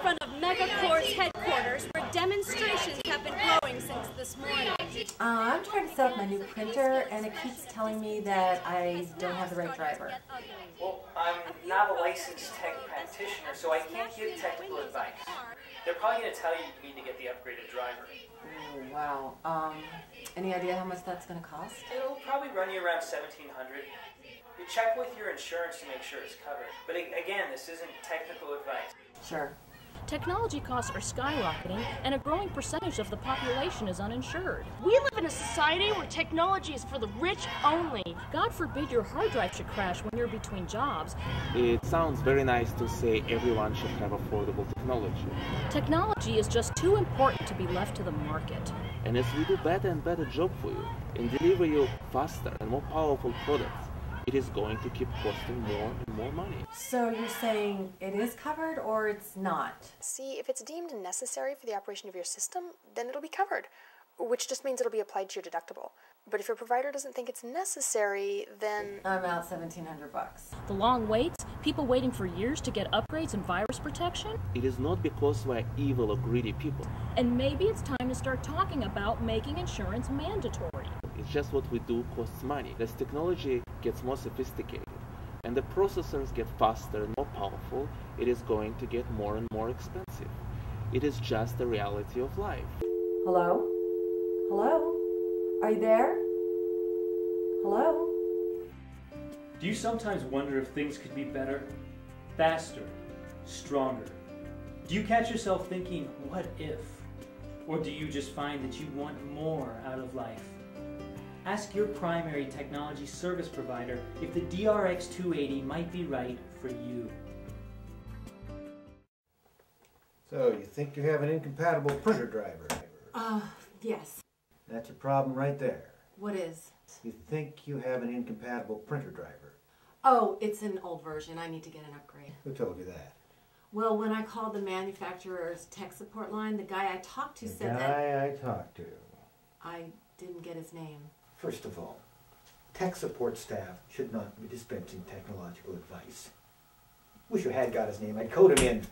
front of Megacorp's headquarters where demonstrations have been growing since this morning. I'm trying to set up my new printer and it keeps telling me that I don't have the right driver. Well, I'm not a licensed tech practitioner, so I can't give technical advice. They're probably going to tell you you need to get the upgraded driver. Oh, wow. Any idea how much that's going to cost? It'll probably run you around $1,700. You check with your insurance to make sure it's covered. But again, this isn't technical advice. Sure. Technology costs are skyrocketing, and a growing percentage of the population is uninsured. We live in a society where technology is for the rich only. God forbid your hard drive should crash when you're between jobs. It sounds very nice to say everyone should have affordable technology. Technology is just too important to be left to the market. And as we do better and better job for you and deliver you faster and more powerful products, it is going to keep costing more and more money. So you're saying it is covered or it's not? See, if it's deemed necessary for the operation of your system, then it'll be covered, which just means it'll be applied to your deductible. But if your provider doesn't think it's necessary, then I'm out $1,700. The long waits, people waiting for years to get upgrades and virus protection. It is not because we're evil or greedy people. And maybe it's time to start talking about making insurance mandatory. It's just what we do costs money. As technology gets more sophisticated and the processors get faster and more powerful, it is going to get more and more expensive. It is just the reality of life. Hello? Hello? Are you there? Hello? Do you sometimes wonder if things could be better, faster, stronger? Do you catch yourself thinking, what if? Or do you just find that you want more out of life? Ask your primary technology service provider if the DRX280 might be right for you. So, you think you have an incompatible printer driver? Yes. That's a problem right there. What is? You think you have an incompatible printer driver. Oh, it's an old version. I need to get an upgrade. Who told you that? Well, when I called the manufacturer's tech support line, the guy I talked to said that... The guy I talked to. I didn't get his name. First of all, tech support staff should not be dispensing technological advice. Wish you had got his name. I'd code him in.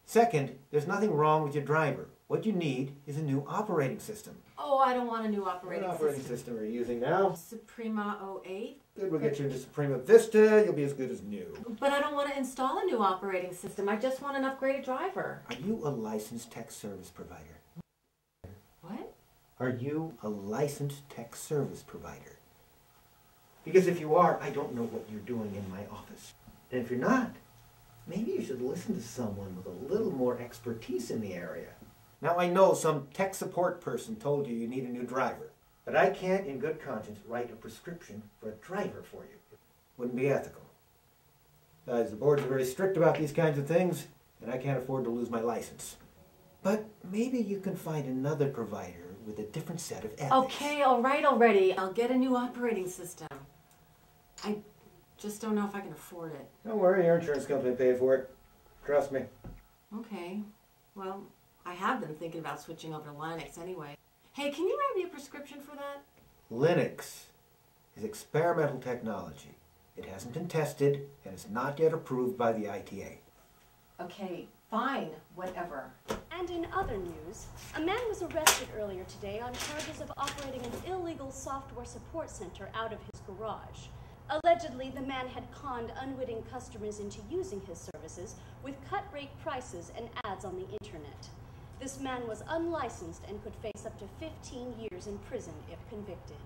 Second, there's nothing wrong with your driver. What you need is a new operating system. Oh, I don't want a new operating What operating system are you using now? Suprema 08. Good, we'll get you into Suprema Vista. You'll be as good as new. But I don't want to install a new operating system. I just want an upgraded driver. Are you a licensed tech service provider? What? Are you a licensed tech service provider? Because if you are, I don't know what you're doing in my office. And if you're not, maybe you should listen to someone with a little more expertise in the area. Now I know some tech support person told you need a new driver, but I can't in good conscience write a prescription for a driver for you. Wouldn't be ethical. Besides, the boards are very strict about these kinds of things, and I can't afford to lose my license. But maybe you can find another provider with a different set of ethics. Okay, all right already. I'll get a new operating system. I just don't know if I can afford it. Don't worry, your insurance company will pay for it. Trust me. Okay. Well, I have been thinking about switching over to Linux anyway. Hey, can you write me a prescription for that? Linux is experimental technology. It hasn't been tested and is not yet approved by the ITA. Okay, fine, whatever. And in other news, a man was arrested earlier today on charges of operating an illegal software support center out of his garage. Allegedly, the man had conned unwitting customers into using his services with cut-rate prices and ads on the internet. This man was unlicensed and could face up to 15 years in prison if convicted.